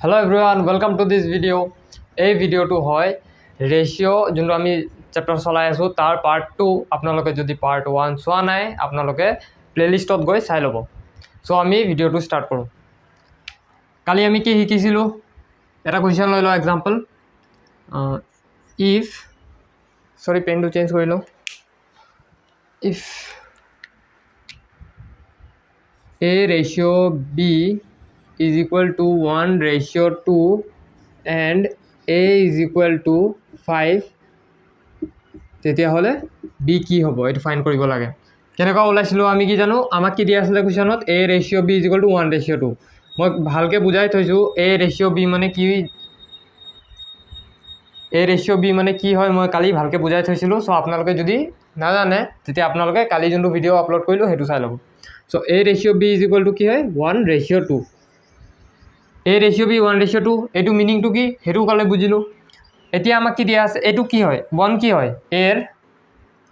Hello everyone, welcome to this video. এই ভিডিওটো হয় ৰেশিও যোনটো আমি চেপ্টাৰ চলাই আছো তাৰ পাৰ্ট 2 আপোনালোকে যদি পাৰ্ট 1 চোৱা নাই আপোনালোকে প্লেলিষ্টত গৈ চাই ল'ব। সো আমি ভিডিওটো স্টাৰ্ট কৰোঁ। কালি আমি কি শিকিছিলো এটা কোৱেশ্চন লৈ লও एग्जांपल if sorry পেনটো চেঞ্জ কৰি লও if a ratio b is equal to 1:2 and a is equal to 5 তেতিয়া হলে b কি হ'ব এটো ফাইন্ড কৰিব লাগে কেনেকা ওলাইছিল আমি কি জানো আমাক কি দিয়া আছিল কোৱেশ্চনত a ratio b is equal to 1:2 মই ভালকে বুজাই থৈছো a ratio b মানে কি a ratio b মানে কি হয় মই কালি ভালকে বুজাই থৈছিলো সো আপোনালোকে যদি না জানে তেতিয়া আপোনালোকে কালি যোনটো ভিডিও আপলোড কৰিলো হেতু চাই ল'ব so a ratio b is equal to কি হয় 1:2 a ratio b 1:2 এটো মিনিং টু কি হেতু কালে বুজিলো এতিয়া আমাক কি দিয়া আছে এটো কি হয় 1 কি হয় a এর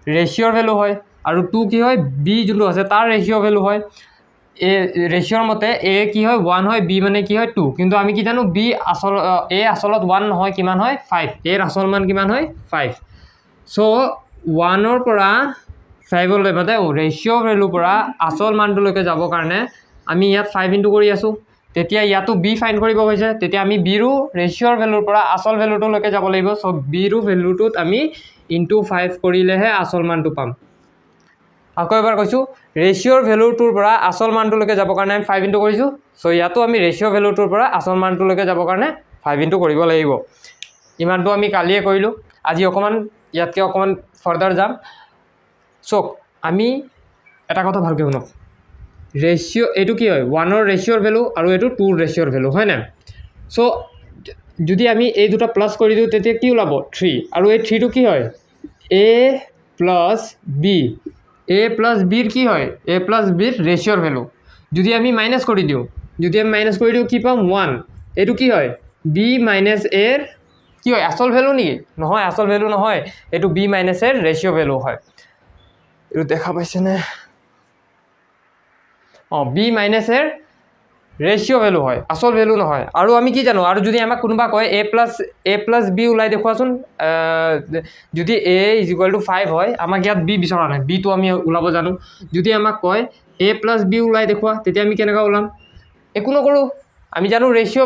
রেশিওর ভ্যালু হয় আর 2 কি হয় b যোনটো আছে তার রেশিও ভ্যালু হয় a রেশিওর মতে a কি হয় 1 হয় b মানে কি হয় 2 কিন্তু আমি কি জানো b আসল a আসলত 1 নহয় কিমান হয় 5 এর আসল মান কিমান হয় 5 সো 1 এর পৰা 5 লৈ মানে ৰেশিও ভ্যালু পৰা আসল মানটো লৈকে যাব কাৰণে আমি ইয়াত 5 ইনটু কৰি আছো তেতিয়া ইয়াতো b ফাইন্ড কৰিব হৈছে তেতিয়া আমি b ৰ ৰেশিওৰ ভ্যালুৰ পৰা আসল ভ্যালুটো লৈকে যাব লাগিব সো b ৰ ভ্যালুটোত আমি ইনটু 5 কৰিলেহে আসল মানটো পাম আকৌ এবাৰ কৈছো ৰেশিওৰ ভ্যালুটোৰ পৰা আসল মানটো লৈকে যাব কাৰণে আমি 5 ইনটু কৰিছো সো ইয়াতো আমি ৰেশিও ভ্যালুটোৰ পৰা আসল মানটো লৈকে যাব কাৰণে 5 ইনটু কৰিব লাগিব ইমানটো আমি কালিয়ে কৰিলো আজি অকমান ইয়াতকে অকমান ফাৰ্দাৰ যাম সো আমি এটা কথা ভালকে শুনক রেশিও এটো কি হয় 1 এর রেশিওর ভ্যালু আর এটো 2 এর রেশিওর ভ্যালু হয় না সো যদি আমি এই দুটো প্লাস কৰি দিও তেতিয়া কি ওলাব 3 আর এই 3 টো কি হয় a plus b a plus b এর কি হয় a plus b এর রেশিওর ভ্যালু যদি আমি মাইনাস কৰি দিও কি পাম 1 এটো কি হয় b minus a এর কি হয় আসল ভ্যালু নি নহয় আসল ভ্যালু নহয় এটো b minus এর রেশিও ভ্যালু হয় এটো দেখা পাইছে না b মাইনাস এর রেশিও ভ্যালু হয় আসল ভ্যালু নহয় আৰু আমি কি জানো আৰু যদি আমাক কোনবা কয় a plus b উলাই দেখুৱাচোন যদি a = 5 হয় আমাক ইয়াত b বিচৰা নাই b তো আমি উলাব জানো যদি আমাক কয় a plus b উলাই দেখুৱা তেতিয়া আমি কেনেকা উলাম একো নকৰো আমি জানো ৰেশিও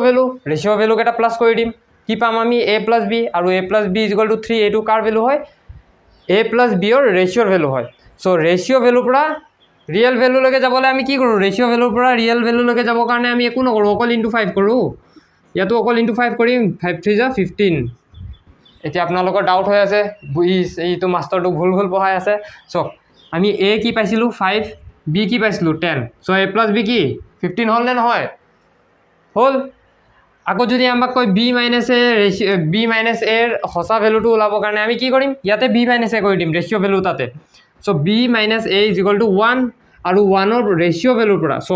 ভ্যালু কেটা প্লাস কৰি দিম কি পাম আমি a plus b আৰু a plus b = 3 এটো কাৰ ভ্যালু হয় a plus b এৰ ৰেশিওৰ ভ্যালু হয় সো ৰেশিও ভ্যালু পৰা ৰিয়েল ভ্যালু লগে যাবলে আমি কি কৰব ৰেশিও ভ্যালুৰ পৰা ৰিয়েল ভ্যালু লগে যাব কাৰণে আমি একো নকৰো অকল ইনটু 5 কৰো ইয়াতো অকল ইনটু 5 কৰিম 5 3 = 15 এতিয়া আপোনালোকৰ ডাউট হৈ আছে এইটো মাস্টাৰটো ভুল পঢ়াই আছে সো আমি a কি পাইছিলো 5 b কি পাইছিলো 10 সো a plus b কি 15 হল নে নহয় হল আকৌ যদি আমাক কয় b minus a এর হসা ভ্যালুটো ওলাব কাৰণে আমি কি কৰিম ইয়াতে b minus a কৰি দিম ৰেশিও ভ্যালু তাতে সো b minus a = 1 আৰু 1 এৰ ৰেশিও ভ্যালুৰ পৰা সো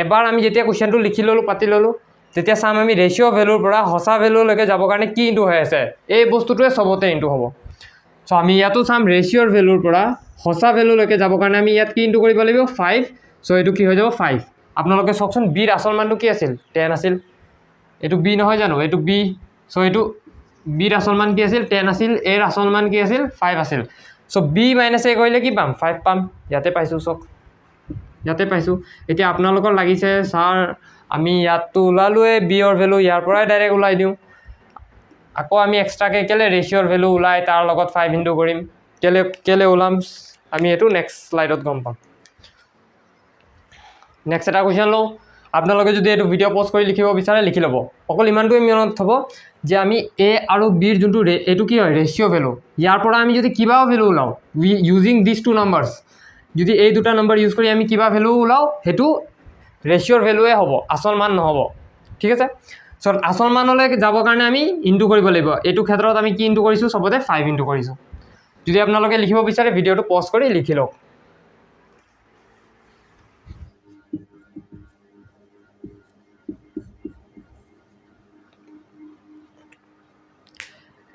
এবাৰ আমি যেতিয়া কোৱেশ্চনটো লিখি ললো পাতি ললো তেতিয়া সাম আমি ৰেশিও ভ্যালুৰ পৰা হসা ভ্যালু লৈকে যাব কাৰণে কি ইনটু হৈ আছে এই বস্তুটোৱে সবতে ইনটু হ'ব সো আমি ইয়াতো সাম ৰেশিওৰ ভ্যালুৰ পৰা হসা ভ্যালু লৈকে যাব কাৰণে আমি ইয়াত কি ইনটু কৰিব লাগিব 5 সো এটো কি হৈ যাব 5 আপোনালোকে চকচোন b ৰ আসল মানটো কি আছিল 10 আছিল এটো b নহয় জানো এটো b সো এটো b ৰ আসল মান কি আছিল 10 আছিল a ৰ আসল মান কি আছিল 5 আছিল সো b minus a কইলে কি পাম 5 পাম ইয়াতে পাইছো সক ইয়াতে পাইছো এতিয়া আপোনালোকৰ লাগিছে স্যাৰ আমি ইয়াত উলালোৱে b এৰ ভ্যালু ইয়াৰ পৰাই ডাইৰেক্ট উলাই দিও আকৌ আমি এক্সট্ৰা কে কেলে ৰেশিওৰ ভ্যালু উলাই তাৰ লগত 5 ইনটু কৰিম কেলে উলাম আমি এটো নেক্সট স্লাইডত গম পাম নেক্সট এটা কোৱেশ্চন লও আপোনালোকে যদি এটো ভিডিও পজ কৰি লিখিব বিচাৰে লিখি লব অকল ইমানটোই মনত থব যে আমি a আৰু b ৰ যোনটো এটো কি হয় ৰেশিও ভ্যালু ইয়াৰ পৰা আমি যদি কিবা ভ্যালু উলাও ইউজিং দিস টু নাম্বাৰস যদি এই দুটা নাম্বাৰ ইউজ কৰি আমি কিবা ভ্যালু উলাও হেতু ৰেশিওৰ ভ্যালুৱে হ'ব আসল মান নহব ঠিক আছে সো আসল মানলৈ যাব কাৰণে আমি ইনটু কৰিব লাগিব এটো ক্ষেত্ৰত আমি কি ইনটু কৰিছো সবতে 5 ইনটু কৰিছো যদি আপোনালোকে লিখিব বিচাৰে ভিডিওটো পজ কৰি লিখি লওক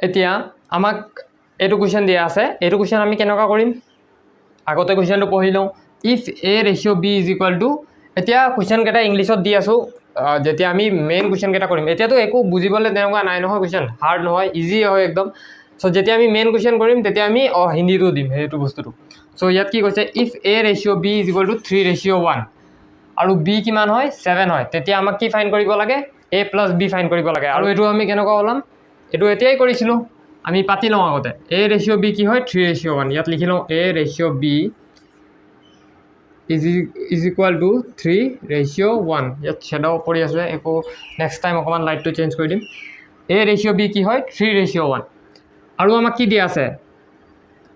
এতিয়া আমাক এটো কোৱেশ্চন দিয়া আছে এটো কোৱেশ্চন আমি কেনেকা কৰিম আগতে কোৱেশ্চনটো পঢ়ি লও if a ratio b is equal to এতিয়া কোৱেশ্চন কেটা ইংলিশত দি আছো যেতিয়া আমি মেইন কুৱেশ্যনকেইটা কৰিম, এতিয়াতো একো বুজিবলৈ তেনেকুৱা নাই নহয়, কুৱেশ্যন হাৰ্ড নহয়, ইজি হয় একদম। চ' যেতিয়া আমি মেইন কুৱেশ্যন কৰিম তেতিয়া আমি হিন্দীটো দিম সেইটো বস্তুটো। চ' ইয়াত কি কৈছে, if A ratio' B is equal two 3:1 আৰু B কিমান হয় 7 হয়, তেতিয়া আমাক কি ফাইন কৰিব লাগে, A + B ফাইন কৰিব লাগে। আৰু এইটো আমি কেনেকুৱা ওলাম, এইটো এতিয়াই কৰিছিলোঁ, আমি পাতি লওঁ আগতে। A ৰেচিঅ' B কি হয় 3:1, ইয়াত লিখি লওঁ A ratio' B is equal two 3:1। ইয়াত শ্বেডো পৰি আছে, একো নেক্সট টাইম অকণমান লাইটটো চেঞ্জ কৰি দিম। A ৰেচিঅ' B কি হয় 3:1 আৰু আমাক কি দিয়া আছে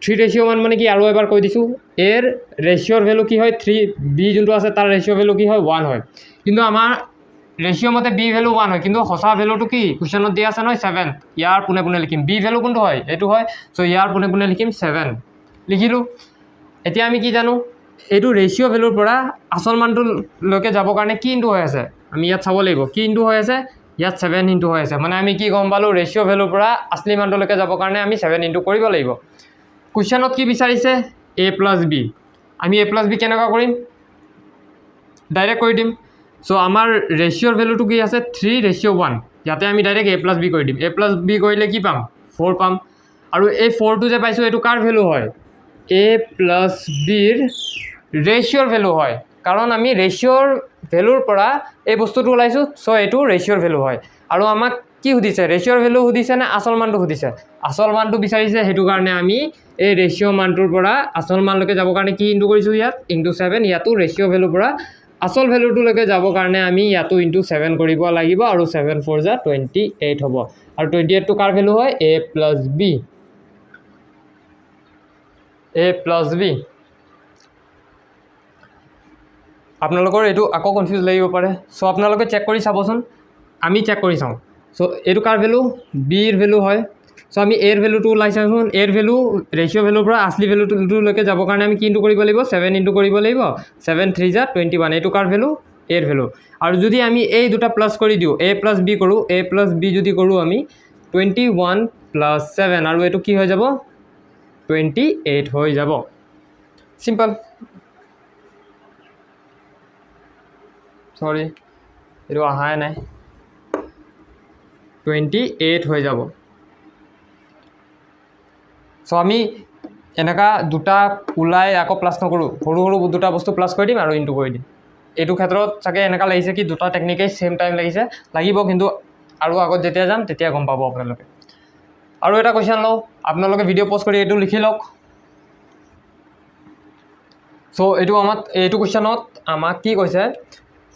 3:1 মানে কি, আৰু এবাৰ কৈ দিছোঁ, এৰ ৰেচিঅ'ৰ ভেলু কি হয় 3, B যোনটো আছে তাৰ ৰেচিঅ' ভেলু কি হয় 1 হয়। কিন্তু আমাৰ ৰেচিঅ' মতে B ভেলু 1 হয়, কিন্তু সঁচা ভেলুটো কি কুৱেশ্যনত দিয়া আছে নহয় 7। ইয়াৰ পোনে পোনে লিখিম, B ভেলু কোনটো হয় এইটো হয়, চ' ইয়াৰ পোনে পোনে লিখিম 7 লিখিলোঁ। এতিয়া আমি কি জানো, এইটো ৰেচিঅ' ভেলুৰ পৰা আচল মানটোলৈকে যাবৰ কাৰণে কি ইনটু হৈ আছে, আমি ইয়াত চাব লাগিব কি ইনটু হৈ আছে, ইয়াত 7 ইনটু হৈ আছে। মানে আমি কি গম পালোঁ, ৰেচিঅ' ভেলুৰ পৰা আচলি মানটোলৈকে যাবৰ কাৰণে আমি 7 ইনটু কৰিব লাগিব। কুৱেশ্যনত কি বিচাৰিছে A + B, আমি A + B কেনেকুৱা কৰিম, ডাইৰেক্ট কৰি দিম। চ' আমাৰ ৰেচিঅ'ৰ ভেলুটো কি আছে 3:1, ইয়াতে আমি ডাইৰেক্ট A + B কৰি দিম। A + B কৰিলে কি পাম 4 পাম। আৰু এই 4টো যে পাইছোঁ এইটো কাৰ ভেলু হয়, A + Bৰ ৰেচিঅ'ৰ ভেলু হয়, কাৰণ আমি ৰেচিঅ'ৰ ভেলুৰ পৰা এই বস্তুটো ওলাইছোঁ, চ' এইটো ৰেচিঅ'ৰ ভেলু হয়। আৰু আমাক কি সুধিছে, ৰেচিঅ'ৰ ভেলু সুধিছে নে আচল মানটো সুধিছে, আচল মানটো বিচাৰিছে, সেইটো কাৰণে আমি এই ৰেচিঅ' মানটোৰ পৰা আচল মানলৈকে যাবৰ কাৰণে কি ইনটু কৰিছোঁ, ইয়াত ইনটু 7, ইয়াতো ৰেচিঅ' ভেলুৰ পৰা আচল ভেলুটোলৈকে যাবৰ কাৰণে আমি ইয়াতো ইনটু 7 কৰিব লাগিব, আৰু 7 4 = 28 হ'ব। আৰু 28টো কাৰ ভেলু হয় A + B, A + B। আপোনালোকৰ এইটো আকৌ কনফিউজ লাগিব পাৰে, চ' আপোনালোকে চেক কৰি চাবচোন, আমি চেক কৰি চাওঁ। চ' এইটো কাৰ ভেলু Bৰ ভেলু হয়, চ' আমি এৰ ভেলুটো ওলাই চাওঁচোন, এৰ ভেলু ৰেচিঅ' ভেলুৰ পৰা আচলি ভেলুটোলৈকে যাবৰ কাৰণে আমি কি ইনটু কৰিব লাগিব 7 ইনটু কৰিব লাগিব, 7 3 = 21, এইটো কাৰ ভেলু এৰ ভেলু। আৰু যদি আমি এই দুটা প্লাছ কৰি দিওঁ A + B কৰোঁ, A + B যদি কৰোঁ আমি 21 + 7, আৰু এইটো কি হৈ যাব 28 হৈ যাব, চিম্পল। সৰি এইটো অহাই নাই, 28 হৈ যাব। চ' আমি এনেকুৱা দুটা ওলাই আকৌ প্লাছ নকৰোঁ, সৰু সৰু দুটা বস্তু প্লাছ কৰি দিম আৰু ইনটু কৰি দিম। এইটো ক্ষেত্ৰত চাগে এনেকুৱা লাগিছে কি দুটা টেকনিকেই ছেম টাইম লাগিছে, লাগিব, কিন্তু আৰু আগত যেতিয়া যাম তেতিয়া গম পাব আপোনালোকে। আৰু এটা কুৱেশ্যন লওঁ, আপোনালোকে ভিডিঅ' প'জ কৰি এইটো লিখি লওক। চ' এইটো কুৱেশ্যনত আমাক কি কৈছে,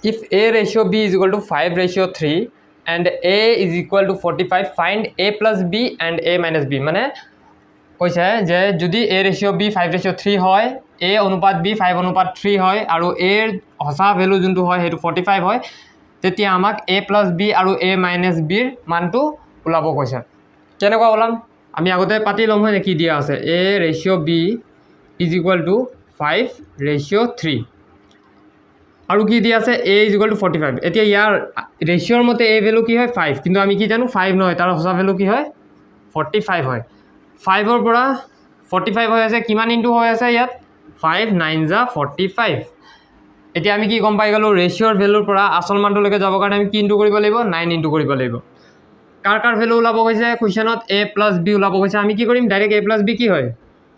if A ratio' B is equal two 5:3 and A is equal two 45, find A + B and A - B। মানে কৈছে যে যদি A ৰেচিঅ' B 5:3 হয়, A অনুপাত B 5:3 হয়, আৰু Aৰ সঁচা ভেলু যোনটো হয় সেইটো 45 হয়, তেতিয়া আমাক A + B আৰু A - Bৰ মানটো ওলাব কৈছে। কেনেকুৱা ওলাম, আমি আগতে পাতি ল'ম হয়, কি দিয়া আছে A ratio' B is equal two 5:3, আৰু কি দিয়া আছে A ইজ ইকুৱেল টু 45। এতিয়া ইয়াৰ ৰেচিঅ'ৰ মতে A ভেলু কি হয় 5, কিন্তু আমি কি জানো 5 নহয়, তাৰ সঁচা ভেলু কি হয় 45 হয়। 5ৰ পৰা 45 হৈ আছে, কিমান ইনটু হৈ আছে ইয়াত 5 9 = 45। এতিয়া আমি কি গম পাই গ'লোঁ, ৰেচিঅ'ৰ ভেলুৰ পৰা আচল মানটোলৈকে যাবৰ কাৰণে আমি কি ইনটু কৰিব লাগিব 9 ইনটু কৰিব লাগিব। কাৰ কাৰ ভেলু ওলাব কৈছে কুৱেশ্যনত A + B ওলাব কৈছে, আমি কি কৰিম ডাইৰেক্ট A + B কি হয়,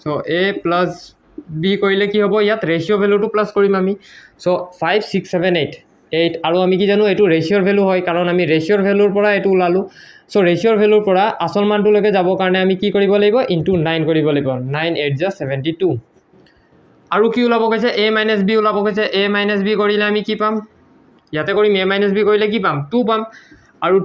চ' A + B কৰিলে কি হ'ব, ইয়াত ৰেচিঅ' ভেলুটো প্লাছ কৰিম আমি, চ' 5 6 7 8, আৰু আমি কি জানো এইটো ৰেচিঅ'ৰ ভেলু হয়, কাৰণ আমি ৰেচিঅ'ৰ ভেলুৰ পৰা এইটো ওলালোঁ। চ' ৰেচিঅ'ৰ ভেলুৰ পৰা আচল মানটোলৈকে যাবৰ কাৰণে আমি কি কৰিব লাগিব ইনটু 9 কৰিব লাগিব, 9 8 = 72। আৰু কি ওলাব কৈছে A - B ওলাব কৈছে, A - B কৰিলে আমি কি পাম, ইয়াতে কৰিম, A - B কৰিলে কি পাম 2 পাম, আৰু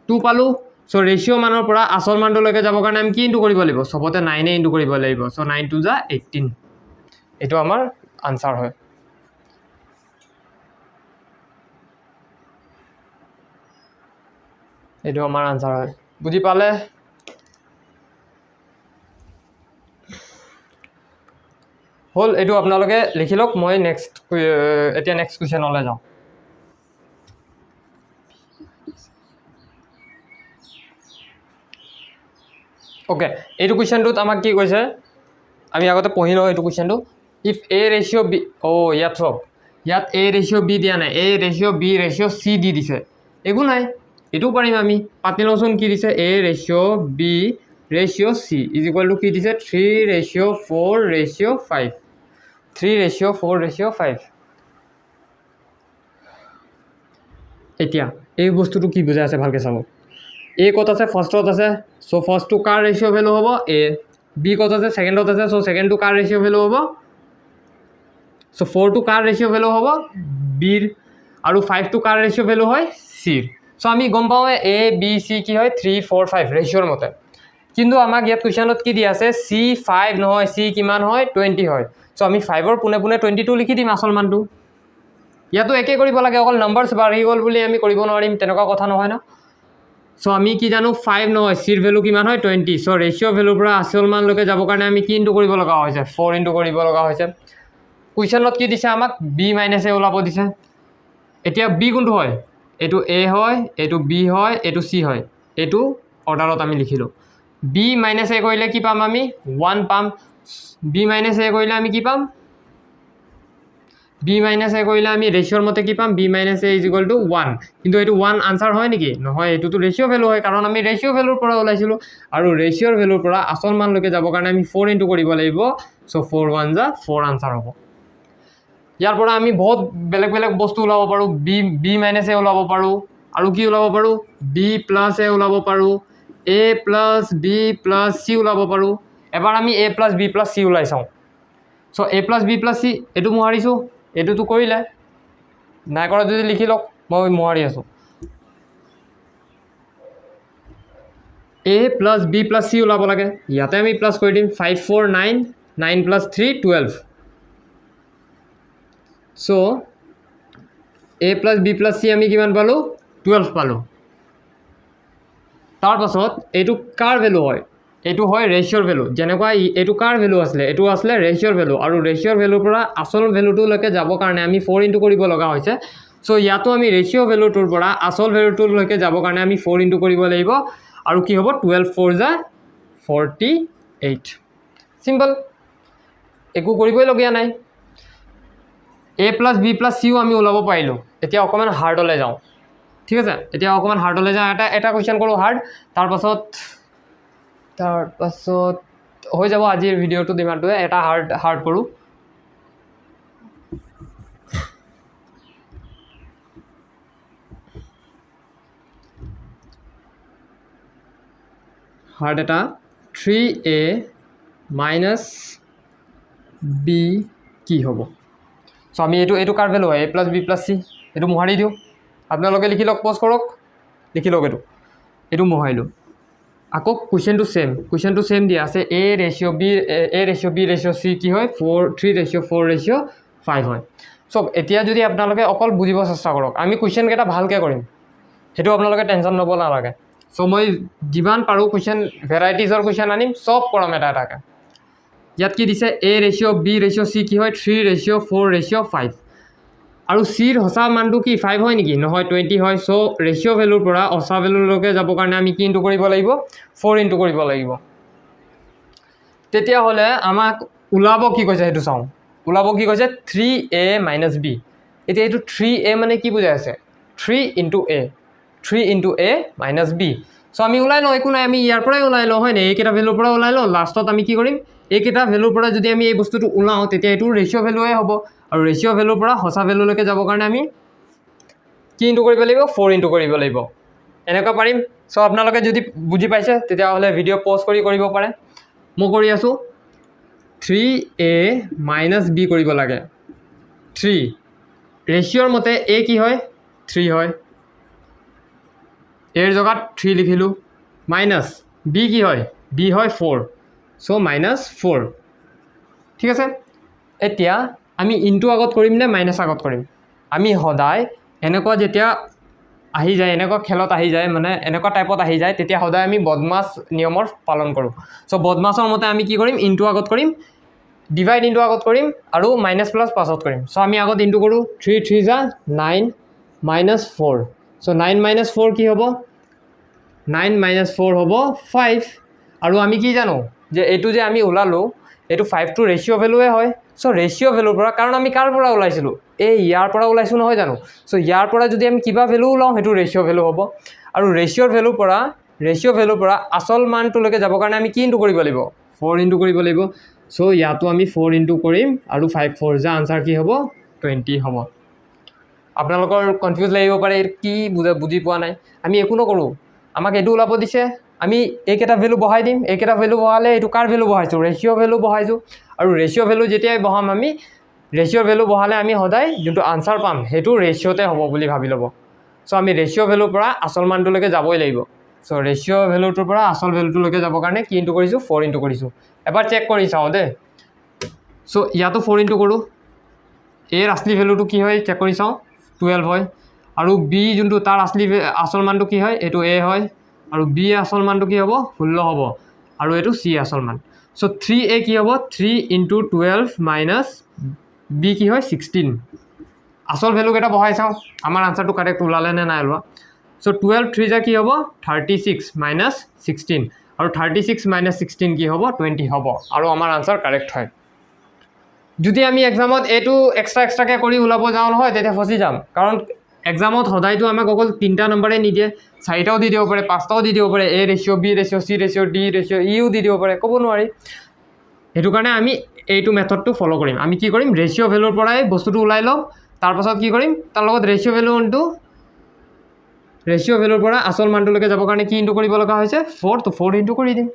2 পালোঁ। চ' ৰেচিঅ' মানৰ পৰা আচল মানটোলৈকে যাবৰ কাৰণে আমি কি ইনটু কৰিব লাগিব, চবতে 9 ইনটু কৰিব লাগিব, চ' 9 2 = 18, এইটো আমাৰ আনচাৰ হয়। এইটো আমাৰ আনচাৰ হয়, বুজি পালে? হ'ল, এইটো আপোনালোকে লিখি লওক, মই এতিয়া নেক্সট কুৱেশ্যনলৈ যাওঁ। অ'কে, এইটো কুৱেশ্যনটোত আমাক কি কৈছে, আমি আগতে পঢ়ি লওঁ এইটো কুৱেশ্যনটো। ইফ A ৰেচিঅ' B, ইয়াত চাওক, ইয়াত এ ৰেচিঅ' বি দিয়া নাই, এ ৰেচিঅ' বি ৰেচিঅ' চি দি দিছে, একো নাই, এইটোও পাৰিম আমি। পাতি লওঁচোন কি দিছে, A ratio' B ratio' C is equal to কি দিছে 3:4:5, 3:4:5। এতিয়া এই বস্তুটো কি বুজাই আছে ভালকৈ চাব। এ ক'ত আছে, ফাৰ্ষ্টত আছে, চ' ফাৰ্ষ্টটো কাৰ ৰেচিঅ' ভেলু হ'ব এ। বি ক'ত আছে, ছেকেণ্ডত আছে, চ' ছেকেণ্ডটো কাৰ ৰেচিঅ' ভেলু হ'ব, চ' 4টো কাৰ ৰেচিঅ' ভেলু হ'ব বিৰ, আৰু 5টো কাৰ ৰেচিঅ' ভেলু হয় চিৰ। চ' আমি গম পাওঁ এ বি চি কি হয় 3, 4, 5 ৰেচিঅ'ৰ মতে। কিন্তু আমাক ইয়াত কুৱেশ্যনত কি দি আছে, চি 5 নহয়, চি কিমান হয় 20 হয়। চ' আমি 5ৰ পোনে পোনে 22 লিখি দিম আচল মানটো। ইয়াতো একে কৰিব লাগে, অকল নাম্বাৰছ বাঢ়ি গ'ল বুলি আমি কৰিব নোৱাৰিম, তেনেকুৱা কথা নহয় ন। চ' আমি কি জানো 5 নহয়, চিৰ ভেলু কিমান হয় 20। চ' ৰেচিঅ' ভেলুৰ পৰা আচল মানলৈকে যাবৰ কাৰণে আমি কি ইনটু কৰিব লগা হৈছে, 4 ইনটু কৰিব লগা হৈছে। কুৱেশ্যনত কি দিছে আমাক, বি মাইনাছ এ ওলাব দিছে। এতিয়া বি কোনটো হয়, এইটো এ হয়, এইটো বি হয়, এইটো চি হয়, এইটো অৰ্ডাৰত আমি লিখিলোঁ। বি মাইনাছ এ কৰিলে কি পাম আমি 1 পাম, বি মাইনাছ এ কৰিলে আমি কি পাম, বি মাইনাছ এ কৰিলে আমি ৰেচিঅ'ৰ মতে কি পাম, B minus A is equal to 1। কিন্তু এইটো 1 আনচাৰ হয় নেকি, নহয়, এইটোতো ৰেচিঅ' ভেলু হয়, কাৰণ আমি ৰেচিঅ' ভেলুৰ পৰা ওলাইছিলোঁ, আৰু ৰেচিঅ'ৰ ভেলুৰ পৰা আচল মানলৈকে যাবৰ কাৰণে আমি 4 ইনটু কৰিব লাগিব। চ' 4 1 যা 4 আনচাৰ হ'ব। ইয়াৰ পৰা আমি বহুত বেলেগ বেলেগ বস্তু ওলাব পাৰোঁ, বি মাইনাছ এ ওলাব পাৰোঁ, আৰু কি ওলাব পাৰোঁ, বি প্লাছ এ ওলাব পাৰোঁ, A plus B plus C ওলাব পাৰোঁ। এবাৰ আমি A plus B plus C ওলাই চাওঁ। চ' A plus B plus C এইটো মোহাৰিছোঁ, এইটোতো কৰিলে, নাই কৰা যদি লিখি লওক, মই মোহাৰি আছোঁ। A plus B plus C ওলাব লাগে, ইয়াতে আমি প্লাছ কৰি দিম, 5 4 9, 9 plus 3 12। So' A plus B plus C আমি কিমান পালোঁ, 12 পালোঁ। তাৰপাছত এইটো কাৰ ভেলু হয়, এইটো হয় ৰেচিঅ'ৰ ভেলু। যেনেকুৱা এইটো কাৰ ভেলু আছিলে, এইটো আছিলে ৰেচিঅ'ৰ ভেলু, আৰু ৰেচিঅ'ৰ ভেলুৰ পৰা আচল ভেলুটোলৈকে যাবৰ কাৰণে আমি 4 ইনটু কৰিব লগা হৈছে। চ' ইয়াতো আমি ৰেচিঅ' ভেলুটোৰ পৰা আচল ভেলুটোলৈকে যাবৰ কাৰণে আমি 4 ইনটু কৰিব লাগিব, আৰু কি হ'ব 12 4 যা 48। চিম্পল, একো কৰিবইলগীয়া নাই। এ প্লাছ বি প্লাছ চিও আমি ওলাব পাৰিলোঁ। এতিয়া অকণমান হাৰ্ডলৈ যাওঁ, ঠিক আছে, এতিয়া অকণমান হাৰ্ডলৈ যাওঁ, এটা কুৱেশ্যন কৰোঁ হাৰ্ড, তাৰপাছত হৈ যাব আজিৰ ভিডিঅ'টো ইমানটোৱে। এটা হাৰ্ড কৰোঁ। হাৰ্ড এটা 3a মাইনাছ বি কি হ'ব। চ' আমি এইটো কাৰ ভেলু হয়, A plus B plus C, এইটো মোহাৰি দিওঁ। আপোনালোকে লিখি লওক, পজ কৰক, লিখি লওক, এইটো মোহাৰিলোঁ। আকৌ কুৱেশ্যনটো ছেম দিয়া আছে, এ ৰেচিঅ' বি ৰেচিঅ' চি কি হয় 3:4:5 হয়। চব এতিয়া যদি আপোনালোকে অকল বুজিব চেষ্টা কৰক, আমি কুৱেশ্যনকেইটা ভালকৈ কৰিম, সেইটো আপোনালোকে টেনশ্যন ল'ব নালাগে। চ' মই যিমান পাৰোঁ কুৱেশ্যন ভেৰাইটিজৰ কুৱেশ্যন আনিম, চব কৰাম এটা এটাকৈ। ইয়াত কি দিছে, A ratio' B ratio' C কি হয় 3:4:5, আৰু চিৰ সঁচা মানটো কি 5 হয় নেকি, নহয় 20 হয়। চ' ৰেচিঅ' ভেলুৰ পৰা সঁচা ভেলুলৈকে যাবৰ কাৰণে আমি কি ইনটু কৰিব লাগিব, 4 ইনটু কৰিব লাগিব। তেতিয়াহ'লে আমাক ওলাব কি কৈছে সেইটো চাওঁ, ওলাব কি কৈছে 3a মাইনাছ বি। এতিয়া এইটো 3a মানে কি বুজাই আছে, 3 ইনটু a মাইনাছ বি। চ' আমি ওলাই লওঁ, একো নাই, আমি ইয়াৰ পৰাই ওলাই লওঁ, হয় নাই, এইকেইটা ভেলুৰ পৰা ওলাই লওঁ। লাষ্টত আমি কি কৰিম, এইকেইটা ভেলুৰ পৰা যদি আমি এই বস্তুটো ওলাওঁ, তেতিয়া এইটো ৰেচিঅ' ভেলুৱে হ'ব, আৰু ৰেচিঅ' ভেলুৰ পৰা সঁচা ভেলুলৈকে যাবৰ কাৰণে আমি কি ইনটু কৰিব লাগিব, 4 ইনটু কৰিব লাগিব। এনেকুৱা পাৰিম। চ' আপোনালোকে যদি বুজি পাইছে তেতিয়াহ'লে ভিডিঅ' পজ কৰি কৰিব পাৰে। মই কৰি আছোঁ, 3a মাইনাছ বি কৰিব লাগে। 3 ৰেচিঅ'ৰ মতে এ কি হয় 3 হয়, এৰ জেগাত 3 লিখিলোঁ, মাইনাছ বি কি হয়, বি হয় 4, চ' মাইনাছ 4। ঠিক আছে, এতিয়া আমি ইনটু আগত কৰিম নে মাইনাছ আগত কৰিম। আমি সদায় এনেকুৱা যেতিয়া আহি যায়, এনেকুৱা খেলত আহি যায়, মানে এনেকুৱা টাইপত আহি যায়, তেতিয়া সদায় আমি বদমাছ নিয়মৰ পালন কৰোঁ। চ' বদমাছৰ মতে আমি কি কৰিম, ইনটু আগত কৰিম, ডিভাইড ইনটু আগত কৰিম, আৰু মাইনাছ প্লাছ পাছত কৰিম। চ' আমি আগত ইনটু কৰোঁ, 3 3 যা 9 মাইনাছ 4। চ' 9 মাইনাছ 4 কি হ'ব, 9 মাইনাছ 4 হ'ব 5। আৰু আমি কি জানো যে এইটো যে আমি ওলালোঁ, এইটো 5টো ৰেচিঅ' ভেলুৱে হয় চ' ৰেচিঅ' ভেলুৰ পৰা কাৰণ আমি কাৰ পৰা ওলাইছিলোঁ এই ইয়াৰ পৰা ওলাইছোঁ নহয় জানো চ' ইয়াৰ পৰা যদি আমি কিবা ভেলু ওলাওঁ সেইটো ৰেচিঅ' ভেলু হ'ব আৰু ৰেচিঅ' ভেলুৰ পৰা আচল মানটোলৈকে যাবৰ কাৰণে আমি কি ইনটু কৰিব লাগিব 4 ইনটু কৰিব লাগিব চ' ইয়াতো আমি 4 ইনটু কৰিম আৰু 5 4 যা আনচাৰ কি হ'ব 20 হ'ব আপোনালোকৰ কনফিউজ লাগিব পাৰে কি বুজি পোৱা নাই আমি একো নকৰোঁ আমাক এইটো ওলাব দিছে আমি এইকেইটা ভেলু বহাই দিম এইকেইটা ভেলু বহালে এইটো কাৰ ভেলু বহাইছোঁ ৰেচিঅ' ভেলু বহাইছোঁ আৰু ৰেচিঅ' ভেলু যেতিয়াই বহাম আমি ৰেচিঅ' ভেলু বহালে আমি সদায় যোনটো আনচাৰ পাম সেইটো ৰেচিঅ'তে হ'ব বুলি ভাবি ল'ব চ' আমি ৰেচিঅ' ভেলুৰ পৰা আচল মানটোলৈকে যাবই লাগিব চ' ৰেচিঅ' ভেলুটোৰ পৰা আচল ভেলুটোলৈকে যাবৰ কাৰণে কি ইনটু কৰিছোঁ 4 ইনটু কৰিছোঁ এবাৰ চেক কৰি চাওঁ দেই চ' ইয়াতো 4 ইনটু কৰোঁ এৰ আচলি ভেলুটো কি হয় চেক কৰি চাওঁ 12 হয় আৰু বি যোনটো তাৰ আচল মানটো কি হয় এইটো এ হয় আৰু বি আচল মানটো কি হ'ব 16 হ'ব আৰু এইটো চি আচল মান চ' 3a কি হ'ব 3 ইনটু 12 মাইনাছ বি কি হয় 16 আচল ভেলুকেইটা বহাই চাওঁ আমাৰ আনচাৰটো কাৰেক্ট ওলালে নে নাই ওলোৱা চ' 12 3 যা কি হ'ব 36 মাইনাছ 16 আৰু 36 মাইনাছ 16 কি হ'ব 20 হ'ব আৰু আমাৰ আনচাৰ কাৰেক্ট হয় যদি আমি এক্সামত এইটো এক্সট্ৰাকৈ কৰি ওলাব যাওঁ নহয় তেতিয়া ফচি যাম কাৰণ এক্সামত সদায়তো আমাক অকল 3টা নম্বৰে নিদিয়ে 4টাও দি দিব পাৰে 5টাও দি দিব পাৰে A ratio' B ratio' C ratio' D ratio' E দি দিব পাৰে ক'ব নোৱাৰি সেইটো কাৰণে আমি এইটো মেথডটো ফ'ল' কৰিম আমি কি কৰিম ৰেচিঅ' ভেলুৰ পৰাই বস্তুটো ওলাই ল'ম তাৰপাছত কি কৰিম তাৰ লগত ৰেচিঅ' ভেলুৰ পৰা আচল মানটোলৈকে যাবৰ কাৰণে কি ইনটু কৰিব লগা হৈছে 4 তো 4 ইনটু কৰি দিম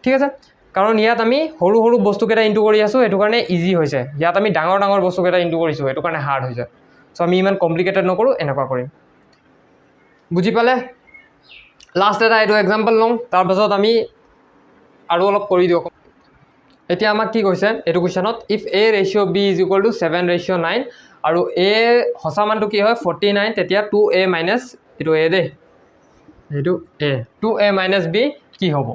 ঠিক আছে কাৰণ ইয়াত আমি সৰু সৰু বস্তুকেইটা ইনটু কৰি আছোঁ সেইটো কাৰণে ইজি হৈছে ইয়াত আমি ডাঙৰ ডাঙৰ বস্তুকেইটা ইনটু কৰিছোঁ সেইটো কাৰণে হাৰ্ড হৈছে চ' আমি ইমান কমপ্লিকেটেড নকৰোঁ এনেকুৱা কৰিম বুজি পালে লাষ্ট এটা এইটো এক্সাম্পল লওঁ তাৰপাছত আমি আৰু অলপ কৰি দিওঁ এতিয়া আমাক কি কৈছে এইটো কুৱেশ্যনত if A ratio' B is equal to 7 ratio' 9 আৰু এ সঁচা মানটো কি হয় 49 তেতিয়া 2a মাইনাছ এইটো এ দেই এইটো এ 2a মাইনাছ বি কি হ'ব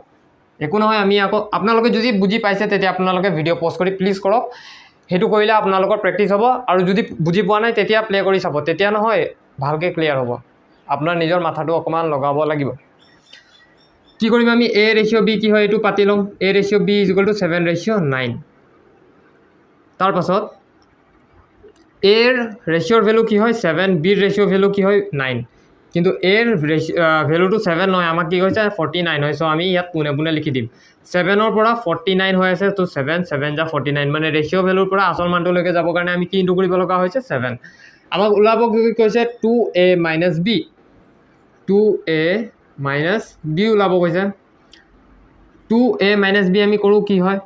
একো নহয় আমি আকৌ আপোনালোকে যদি বুজি পাইছে তেতিয়া আপোনালোকে ভিডিঅ' পজ কৰি প্লিজ কৰক সেইটো কৰিলে আপোনালোকৰ প্ৰেক্টিছ হ'ব আৰু যদি বুজি পোৱা নাই তেতিয়া প্লে কৰি চাব তেতিয়া নহয় ভালকৈ ক্লিয়াৰ হ'ব আপোনাৰ নিজৰ মাথাটো অকণমান লগাব লাগিব কি কৰিম আমি এ ৰেচিঅ' বি কি হয় এইটো পাতি ল'ম A ratio' B is equal to 7 ratio' 9 তাৰপাছত এৰ ৰেচিঅ'ৰ ভেলু কি হয় 7 বিৰ ৰেচিঅ' ভেলু কি হয় 9 কিন্তু এৰ ভেলুটো 7 নহয় আমাক কি কৈছে 49 হয় চ' আমি ইয়াত পোনে পোনে লিখি দিম 7ৰ পৰা 49 হৈ আছে তো 7 7 যা 49 মানে ৰেচিঅ' ভেলুৰ পৰা আচল মানটোলৈকে যাবৰ কাৰণে আমি কি ইনটু কৰিব লগা হৈছে 7 আমাক ওলাব কি কৈছে 2a minus B 2a minus B ওলাব কৈছে 2a মাইনাছ বি আমি কৰোঁ কি হয়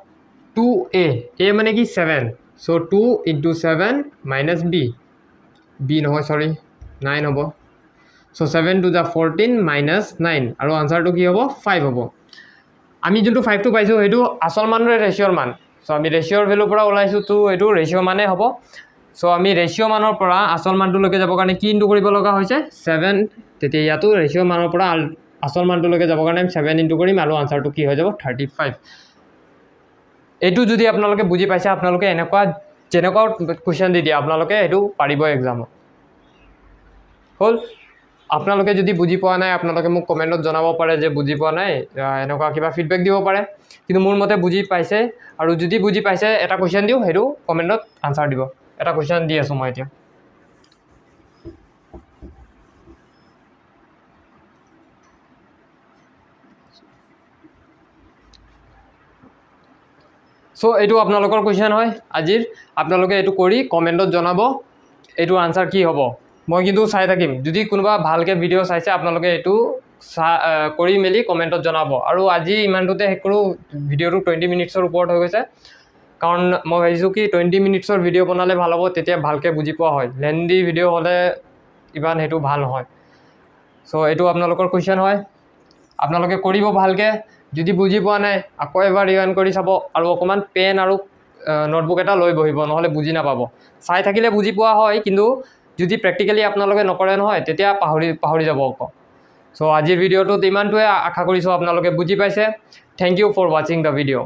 2a a মানে কি 7 চ' 2 ইনটু 7 মাইনাছ বি নহয় চৰি 9 হ'ব চ' 7 টু যা 14 মাইনাছ 9 আৰু আনচাৰটো কি হ'ব 5 হ'ব আমি যোনটো 5টো পাইছোঁ সেইটো আচল মানৰে ৰেচিঅ'ৰ মান চ' আমি ৰেচিঅ'ৰ ভেলুৰ পৰা ওলাইছোঁ তো এইটো ৰেচিঅ' মানেই হ'ব চ' আমি ৰেচিঅ' মানৰ পৰা আচল মানটোলৈকে যাবৰ কাৰণে কি ইনটু কৰিব লগা হৈছে 7 তেতিয়া ইয়াতো ৰেচিঅ' মানৰ পৰা আচল মানটোলৈকে যাবৰ কাৰণে আমি 7 ইনটু কৰিম আৰু আনচাৰটো কি হৈ যাব 35 এইটো যদি আপোনালোকে বুজি পাইছে আপোনালোকে যেনেকুৱা কুৱেশ্যন দি দিয়ে আপোনালোকে এইটো পাৰিব এক্সামত হ'ল আপোনালোকে যদি বুজি পোৱা নাই আপোনালোকে মোক কমেণ্টত জনাব পাৰে যে বুজি পোৱা নাই এনেকুৱা কিবা ফিডবেক দিব পাৰে কিন্তু মোৰ মতে বুজি পাইছে আৰু যদি বুজি পাইছে এটা কুৱেশ্যন দিওঁ সেইটো কমেণ্টত আনচাৰ দিব এটা কুৱেশ্যন দি আছোঁ মই এতিয়া চ' এইটো আপোনালোকৰ কুৱেশ্যন হয় আজিৰ আপোনালোকে এইটো কৰি কমেণ্টত জনাব এইটোৰ আনচাৰ কি হ'ব মই কিন্তু চাই থাকিম যদি কোনোবা ভালকৈ ভিডিঅ' চাইছে আপোনালোকে এইটো কৰি মেলি কমেণ্টত জনাব আৰু আজি ইমানটোতে শেষ কৰোঁ ভিডিঅ'টো 20 মিনিটছৰ ওপৰত হৈ গৈছে কাৰণ মই ভাবিছোঁ কি 20 মিনিটছৰ ভিডিঅ' বনালে ভাল হ'ব তেতিয়া ভালকৈ বুজি পোৱা হয় লেণ্ডি ভিডিঅ' হ'লে ইমান সেইটো ভাল নহয় চ' এইটো আপোনালোকৰ কুৱেশ্যন হয় আপোনালোকে কৰিব ভালকৈ যদি বুজি পোৱা নাই আকৌ এবাৰ ৰিৱাইণ্ড কৰি চাব আৰু অকণমান পেন আৰু নোটবুক এটা লৈ বহিব নহ'লে বুজি নাপাব চাই থাকিলে বুজি পোৱা হয় কিন্তু যদি প্ৰেক্টিকেলি আপোনালোকে নকৰে নহয় তেতিয়া পাহৰি যাব আকৌ চ' আজিৰ ভিডিঅ'টোত ইমানটোৱে আশা কৰিছোঁ আপোনালোকে বুজি পাইছে থেংক ইউ ফৰ ৱাচিং দ্য ভিডিঅ'